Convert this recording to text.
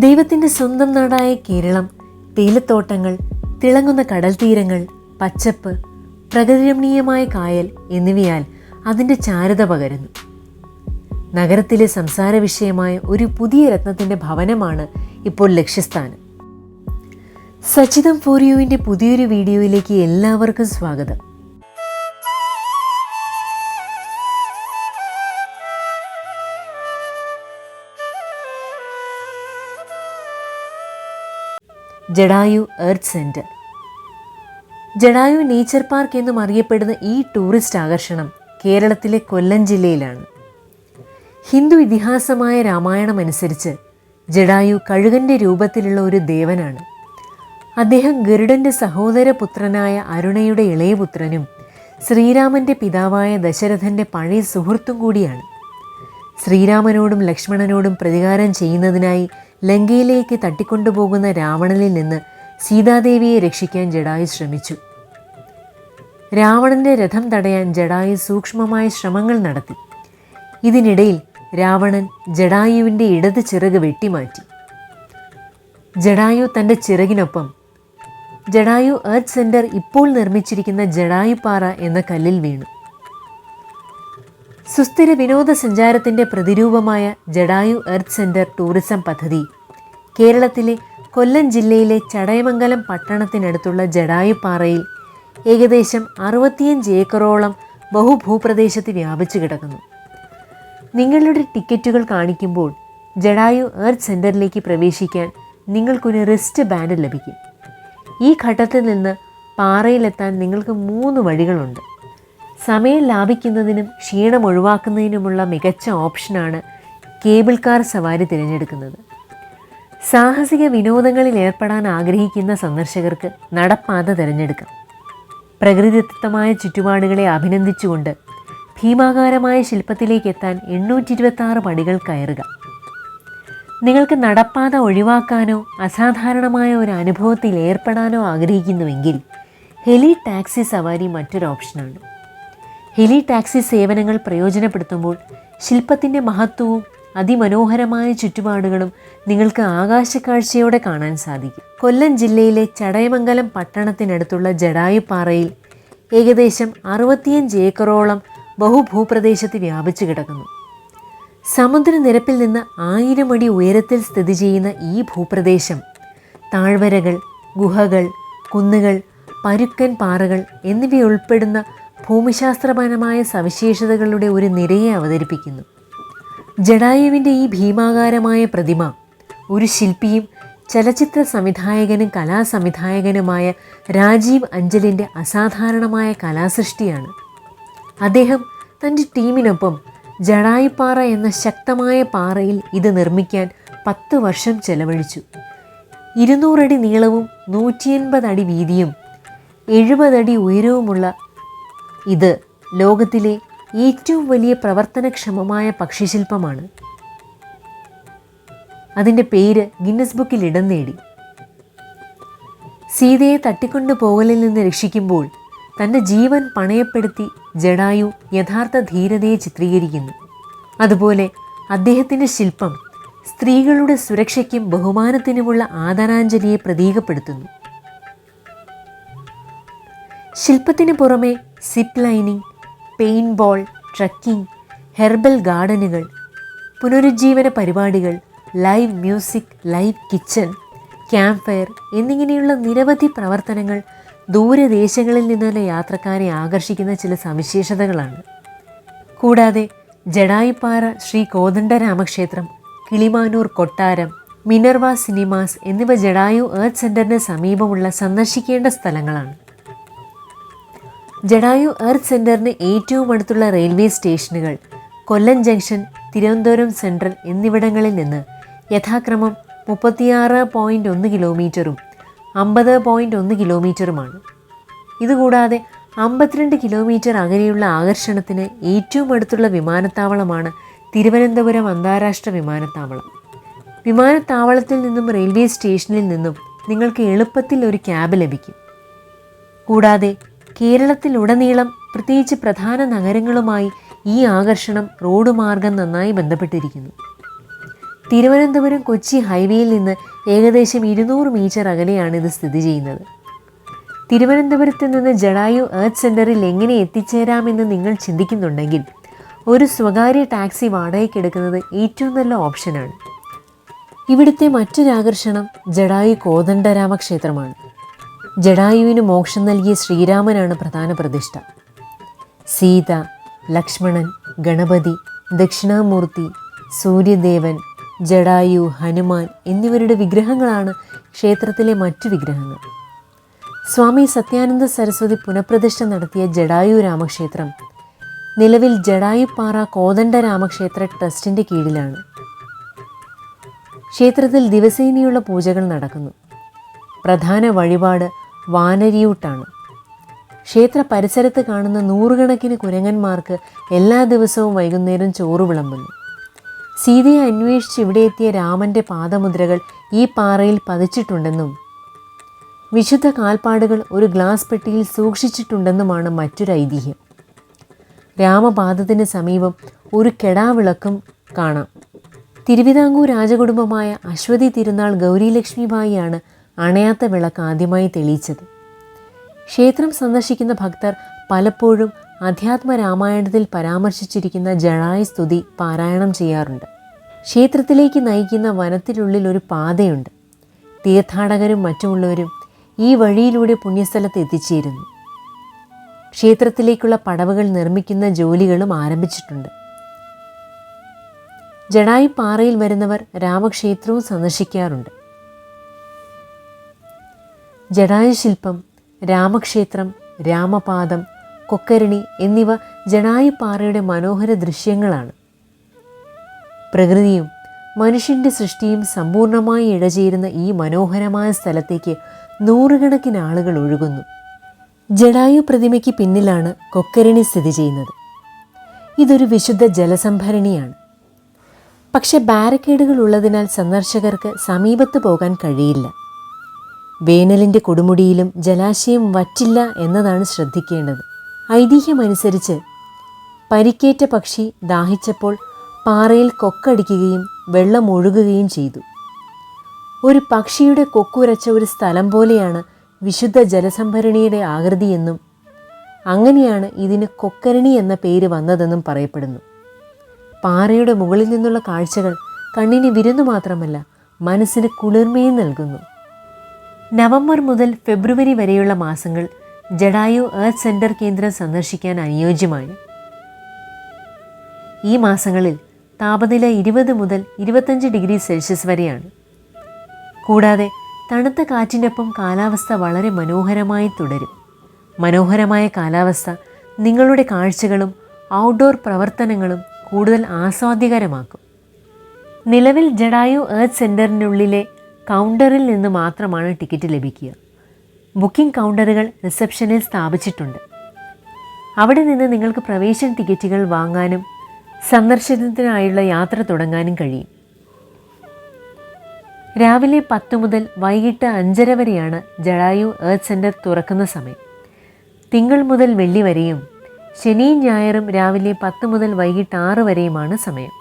ദൈവത്തിൻ്റെ സ്വന്തം നാടായ കേരളം തേയിലത്തോട്ടങ്ങൾ, തിളങ്ങുന്ന കടൽ തീരങ്ങൾ, പച്ചപ്പ്, പ്രകൃതിരമണീയമായ കായൽ എന്നിവയാൽ അതിൻ്റെ ചാരുത പകരുന്നു. നഗരത്തിലെ സംസാര വിഷയമായ ഒരു പുതിയ രത്നത്തിൻ്റെ ഭവനമാണ് ഇപ്പോൾ ലക്ഷ്യസ്ഥാനം. സച്ചിതം ഫോർ യുവിൻ്റെ പുതിയൊരു വീഡിയോയിലേക്ക് എല്ലാവർക്കും സ്വാഗതം. Jatayu earth centre. Jatayu nature park എന്നും അറിയപ്പെടുന്ന ഈ ടൂറിസ്റ്റ് ആകർഷണം കേരളത്തിലെ കൊല്ലം ജില്ലയിലാണ്. ഹിന്ദു ഇതിഹാസമായ രാമായണം അനുസരിച്ച് ജഡായു കഴുകൻ്റെ രൂപത്തിലുള്ള ഒരു ദേവനാണ്. അദ്ദേഹം ഗരുഡൻ്റെ സഹോദരപുത്രനായ അരുണയുടെ ഇളയപുത്രനും ശ്രീരാമൻ്റെ പിതാവായ ദശരഥൻ്റെ പഴയ സുഹൃത്തും കൂടിയാണ്. ശ്രീരാമനോടും ലക്ഷ്മണനോടും പ്രതികാരം ചെയ്യുന്നതിനായി ലങ്കയിലേക്ക് തട്ടിക്കൊണ്ടുപോകുന്ന രാവണനിൽ നിന്ന് സീതാദേവിയെ രക്ഷിക്കാൻ ജഡായു ശ്രമിച്ചു. രാവണന്റെ രഥം തടയാൻ ജഡായു സൂക്ഷ്മമായ ശ്രമങ്ങൾ നടത്തി. ഇതിനിടയിൽ രാവണൻ ജഡായുവിൻ്റെ ഇടത് ചിറക് വെട്ടിമാറ്റി. ജഡായു തൻ്റെ ചിറകിനൊപ്പം ജഡായു എർത്ത് സെൻറ്റർ ഇപ്പോൾ നിർമ്മിച്ചിരിക്കുന്ന ജഡായുപ്പാറ എന്ന കല്ലിൽ വീണു. സുസ്ഥിര വിനോദസഞ്ചാരത്തിൻ്റെ പ്രതിരൂപമായ ജഡായു എർത്ത് സെൻറ്റർ ടൂറിസം പദ്ധതി കേരളത്തിലെ കൊല്ലം ജില്ലയിലെ ചടയമംഗലം പട്ടണത്തിനടുത്തുള്ള ജഡായുപ്പാറയിൽ ഏകദേശം 65 ഏക്കറോളം ബഹുഭൂപ്രദേശത്ത് വ്യാപിച്ചു കിടക്കുന്നു. നിങ്ങളുടെ ടിക്കറ്റുകൾ കാണിക്കുമ്പോൾ ജഡായു എർത്ത് സെൻറ്ററിലേക്ക് പ്രവേശിക്കാൻ നിങ്ങൾക്കൊരു റിസ്റ്റ് ബാൻഡ് ലഭിക്കും. ഈ ഘട്ടത്തിൽ നിന്ന് പാറയിലെത്താൻ നിങ്ങൾക്ക് 3 വഴികളുണ്ട്. സമയം ലാഭിക്കുന്നതിനും ക്ഷീണം ഒഴിവാക്കുന്നതിനുമുള്ള മികച്ച ഓപ്ഷനാണ് കേബിൾ കാർ സവാരി തിരഞ്ഞെടുക്കുന്നത്. സാഹസിക വിനോദങ്ങളിൽ ഏർപ്പെടാൻ ആഗ്രഹിക്കുന്ന സന്ദർശകർക്ക് നടപ്പാത തിരഞ്ഞെടുക്കാം. പ്രകൃതിദത്തമായ ചുറ്റുപാടുകളെ അഭിനന്ദിച്ചുകൊണ്ട് ഭീമാകാരമായ ശില്പത്തിലേക്ക് എത്താൻ 826 പടികൾ കയറുക. നിങ്ങൾക്ക് നടപ്പാത ഒഴിവാക്കാനോ അസാധാരണമായ ഒരു അനുഭവത്തിൽ ഏർപ്പെടാനോ ആഗ്രഹിക്കുന്നുവെങ്കിൽ ഹെലി ടാക്സി സവാരി മറ്റൊരു ഓപ്ഷനാണ്. ഹെലി ടാക്സി സേവനങ്ങൾ പ്രയോജനപ്പെടുത്തുമ്പോൾ ശില്പത്തിൻ്റെ മഹത്വവും അതിമനോഹരമായ ചുറ്റുപാടുകളും നിങ്ങൾക്ക് ആകാശക്കാഴ്ചയോടെ കാണാൻ സാധിക്കും. കൊല്ലം ജില്ലയിലെ ചടയമംഗലം പട്ടണത്തിനടുത്തുള്ള ജഡായുപ്പാറയിൽ ഏകദേശം 65 ഏക്കറോളം ബഹുഭൂപ്രദേശത്ത് വ്യാപിച്ചു കിടക്കുന്നു. സമുദ്രനിരപ്പിൽ നിന്ന് 1000 അടി ഉയരത്തിൽ സ്ഥിതി ചെയ്യുന്ന ഈ ഭൂപ്രദേശം താഴ്വരകൾ, ഗുഹകൾ, കുന്നുകൾ, പരുക്കൻ പാറകൾ എന്നിവയുൾപ്പെടുന്ന ഭൂമിശാസ്ത്രപരമായ സവിശേഷതകളുടെ ഒരു നിരയെ അവതരിപ്പിക്കുന്നു. ജഡായുവിൻ്റെ ഈ ഭീമാകാരമായ പ്രതിമ ഒരു ശില്പിയും ചലച്ചിത്ര സംവിധായകനും കലാസംവിധായകനുമായ രാജീവ് അഞ്ചലിൻ്റെ അസാധാരണമായ കലാസൃഷ്ടിയാണ്. അദ്ദേഹം തൻ്റെ ടീമിനൊപ്പം ജഡായുപ്പാറ എന്ന ശക്തമായ പാറയിൽ ഇത് നിർമ്മിക്കാൻ 10 വർഷം ചെലവഴിച്ചു. 200 അടി നീളവും 180 അടി വീതിയും 70 അടി ഉയരവുമുള്ള ഇത് ലോകത്തിലെ ഏറ്റവും വലിയ പ്രവർത്തനക്ഷമമായ പക്ഷിശില്പമാണ്. അതിൻ്റെ പേര് ഗിന്നസ് ബുക്കിൽ ഇടം നേടി. സീതയെ തട്ടിക്കൊണ്ടു പോകലിൽ നിന്ന് രക്ഷിക്കുമ്പോൾ തൻ്റെ ജീവൻ പണയപ്പെടുത്തി ജഡായു യഥാർത്ഥ ധീരതയെ ചിത്രീകരിക്കുന്നു. അതുപോലെ അദ്ദേഹത്തിൻ്റെ ശില്പം സ്ത്രീകളുടെ സുരക്ഷയ്ക്കും ബഹുമാനത്തിനുമുള്ള ആദരാഞ്ജലിയെ പ്രതീകപ്പെടുത്തുന്നു. ശില്പത്തിന് പുറമെ zip lining, paint ball, trekking, herbal ഗാർഡനുകൾ, പുനരുജ്ജീവന പരിപാടികൾ, live music, live kitchen, camp fire എന്നിങ്ങനെയുള്ള നിരവധി പ്രവർത്തനങ്ങൾ ദൂരദേശങ്ങളിൽ നിന്നുള്ള യാത്രക്കാരെ ആകർഷിക്കുന്ന ചില സവിശേഷതകളാണ്. കൂടാതെ ജഡായുപ്പാറ ശ്രീ കോദണ്ഡരാമക്ഷേത്രം, കിളിമാനൂർ കൊട്ടാരം, മിനർവ സിനിമാസ് എന്നിവ ജഡായു എർത്ത് സെൻറ്ററിന് സമീപമുള്ള സന്ദർശിക്കേണ്ട സ്ഥലങ്ങളാണ്. ജഡായു എർത്ത് സെൻറ്ററിന് ഏറ്റവും അടുത്തുള്ള റെയിൽവേ സ്റ്റേഷനുകൾ കൊല്ലം ജംഗ്ഷൻ, തിരുവനന്തപുരം സെൻട്രൽ എന്നിവിടങ്ങളിൽ നിന്ന് യഥാക്രമം 36.1 കിലോമീറ്ററും 50.1 കിലോമീറ്ററുമാണ്. ഇതുകൂടാതെ 52 കിലോമീറ്റർ അകലെയുള്ള ആകർഷണത്തിന് ഏറ്റവും അടുത്തുള്ള വിമാനത്താവളമാണ് തിരുവനന്തപുരം അന്താരാഷ്ട്ര വിമാനത്താവളം. വിമാനത്താവളത്തിൽ നിന്നും റെയിൽവേ സ്റ്റേഷനിൽ നിന്നും നിങ്ങൾക്ക് എളുപ്പത്തിൽ ഒരു ക്യാബ് ലഭിക്കും. കൂടാതെ കേരളത്തിലുടനീളം പ്രത്യേകിച്ച് പ്രധാന നഗരങ്ങളുമായി ഈ ആകർഷണം റോഡ് മാർഗം നന്നായി ബന്ധപ്പെട്ടിരിക്കുന്നു. തിരുവനന്തപുരം കൊച്ചി ഹൈവേയിൽ നിന്ന് ഏകദേശം 200 മീറ്റർ അകലെയാണ് ഇത് സ്ഥിതി ചെയ്യുന്നത്. തിരുവനന്തപുരത്ത് നിന്ന് ജഡായു എർത്ത് സെൻറ്ററിൽ എങ്ങനെ എത്തിച്ചേരാമെന്ന് നിങ്ങൾ ചിന്തിക്കുന്നുണ്ടെങ്കിൽ ഒരു സ്വകാര്യ ടാക്സി വാടകയ്ക്കെടുക്കുന്നത് ഏറ്റവും നല്ല ഓപ്ഷനാണ്. ഇവിടുത്തെ മറ്റൊരാകർഷണം ജഡായു കോദണ്ഡരാമക്ഷേത്രമാണ്. ജഡായുവിന് മോക്ഷം നൽകിയ ശ്രീരാമനാണ് പ്രധാന പ്രതിഷ്ഠ. സീത, ലക്ഷ്മണൻ, ഗണപതി, ദക്ഷിണാമൂർത്തി, സൂര്യദേവൻ, ജഡായു, ഹനുമാൻ എന്നിവരുടെ വിഗ്രഹങ്ങളാണ് ക്ഷേത്രത്തിലെ മറ്റു വിഗ്രഹങ്ങൾ. സ്വാമി സത്യാനന്ദ സരസ്വതി പുനഃപ്രതിഷ്ഠ നടത്തിയ ജഡായു രാമക്ഷേത്രം നിലവിൽ ജഡായുപ്പാറ കോദണ്ഡരാമക്ഷേത്ര ട്രസ്റ്റിൻ്റെ കീഴിലാണ്. ക്ഷേത്രത്തിൽ ദിവസേനയുള്ള പൂജകൾ നടക്കുന്നു. പ്രധാന വഴിപാട് വാനരിയൂട്ടാണ്. ക്ഷേത്ര പരിസരത്ത് കാണുന്ന നൂറുകണക്കിന് കുരങ്ങന്മാർക്ക് എല്ലാ ദിവസവും വൈകുന്നേരം ചോറ് വിളമ്പുന്നു. സീതയെ അന്വേഷിച്ച് ഇവിടെ എത്തിയ രാമൻ്റെ പാദമുദ്രകൾ ഈ പാറയിൽ പതിച്ചിട്ടുണ്ടെന്നും വിശുദ്ധ കാൽപ്പാടുകൾ ഒരു ഗ്ലാസ് പെട്ടിയിൽ സൂക്ഷിച്ചിട്ടുണ്ടെന്നുമാണ് മറ്റൊരു ഐതിഹ്യം. രാമപാദത്തിന് സമീപം ഒരു കെടാവിളക്കും കാണാം. തിരുവിതാംകൂർ രാജകുടുംബമായ അശ്വതി തിരുനാൾ ഗൗരിലക്ഷ്മിബായിയാണ് അണയാത്ത വിളക്ക് ആദ്യമായി തെളിയിച്ചത്. ക്ഷേത്രം സന്ദർശിക്കുന്ന ഭക്തർ പലപ്പോഴും അധ്യാത്മ രാമായണത്തിൽ പരാമർശിച്ചിരിക്കുന്ന ജഡായു സ്തുതി പാരായണം ചെയ്യാറുണ്ട്. ക്ഷേത്രത്തിലേക്ക് നയിക്കുന്ന വനത്തിനുള്ളിൽ ഒരു പാതയുണ്ട്. തീർത്ഥാടകരും മറ്റുമുള്ളവരും ഈ വഴിയിലൂടെ പുണ്യസ്ഥലത്ത് എത്തിച്ചേരുന്നു. ക്ഷേത്രത്തിലേക്കുള്ള പടവുകൾ നിർമ്മിക്കുന്ന ജോലികളും ആരംഭിച്ചിട്ടുണ്ട്. ജഡായു പാറയിൽ വരുന്നവർ രാമക്ഷേത്രവും സന്ദർശിക്കാറുണ്ട്. ജഡായു ശില്പം, രാമക്ഷേത്രം, രാമപാദം, കൊക്കരണി എന്നിവ ജഡായു പാറയുടെ മനോഹര ദൃശ്യങ്ങളാണ്. പ്രകൃതിയും മനുഷ്യൻ്റെ സൃഷ്ടിയും സമ്പൂർണമായി ഇഴചേരുന്ന ഈ മനോഹരമായ സ്ഥലത്തേക്ക് നൂറുകണക്കിന് ആളുകൾ ഒഴുകുന്നു. ജഡായു പ്രതിമയ്ക്ക് പിന്നിലാണ് കൊക്കരണി സ്ഥിതി ചെയ്യുന്നത്. ഇതൊരു വിശുദ്ധ ജലസംഭരണിയാണ്. പക്ഷെ ബാരിക്കേഡുകൾ ഉള്ളതിനാൽ സന്ദർശകർക്ക് സമീപത്ത് പോകാൻ കഴിയില്ല. വേനലിൻ്റെ കൊടുമുടിയിലും ജലാശയം വറ്റില്ല എന്നതാണ് ശ്രദ്ധിക്കേണ്ടത്. ഐതിഹ്യമനുസരിച്ച് പരിക്കേറ്റ പക്ഷി ദാഹിച്ചപ്പോൾ പാറയിൽ കൊക്കടിക്കുകയും വെള്ളം ഒഴുകുകയും ചെയ്തു. ഒരു പക്ഷിയുടെ കൊക്കുരച്ച ഒരു സ്ഥലം പോലെയാണ് വിശുദ്ധ ജലസംഭരണിയുടെ ആകൃതിയെന്നും അങ്ങനെയാണ് ഇതിന് കൊക്കരണി എന്ന പേര് വന്നതെന്നും പറയപ്പെടുന്നു. പാറയുടെ മുകളിൽ നിന്നുള്ള കാഴ്ചകൾ കണ്ണിന് വിരുന്നു മാത്രമല്ല, മനസ്സിന് കുളിർമയും നൽകുന്നു. നവംബർ മുതൽ ഫെബ്രുവരി വരെയുള്ള മാസങ്ങൾ ജഡായു എർത്ത് സെൻറ്റർ കേന്ദ്രം സന്ദർശിക്കാൻ അനുയോജ്യമാണ്. ഈ മാസങ്ങളിൽ താപനില 20 മുതൽ 25 ഡിഗ്രി സെൽഷ്യസ് വരെയാണ്. കൂടാതെ തണുത്ത കാറ്റിനൊപ്പം കാലാവസ്ഥ വളരെ മനോഹരമായി തുടരും. മനോഹരമായ കാലാവസ്ഥ നിങ്ങളുടെ കാഴ്ചകളും ഔട്ട്ഡോർ പ്രവർത്തനങ്ങളും കൂടുതൽ ആസ്വാദ്യകരമാക്കും. നിലവിൽ ജഡായു എർത്ത് സെൻറ്ററിനുള്ളിലെ കൗണ്ടറിൽ നിന്ന് മാത്രമാണ് ടിക്കറ്റ് ലഭിക്കുക. ബുക്കിംഗ് കൗണ്ടറുകൾ റിസപ്ഷനിൽ സ്ഥാപിച്ചിട്ടുണ്ട്. അവിടെ നിന്ന് നിങ്ങൾക്ക് പ്രവേശന ടിക്കറ്റുകൾ വാങ്ങാനും സന്ദർശനത്തിനായുള്ള യാത്ര തുടങ്ങാനും കഴിയും. രാവിലെ 10 മുതൽ വൈകിട്ട് 5:30 വരെയാണ് ജഡായു എർത്ത് സെൻറ്റർ തുറക്കുന്ന സമയം. തിങ്കൾ മുതൽ വെള്ളി വരെയും ശനിയും ഞായറും രാവിലെ 10 മുതൽ വൈകിട്ട് 6 വരെയുമാണ് സമയം.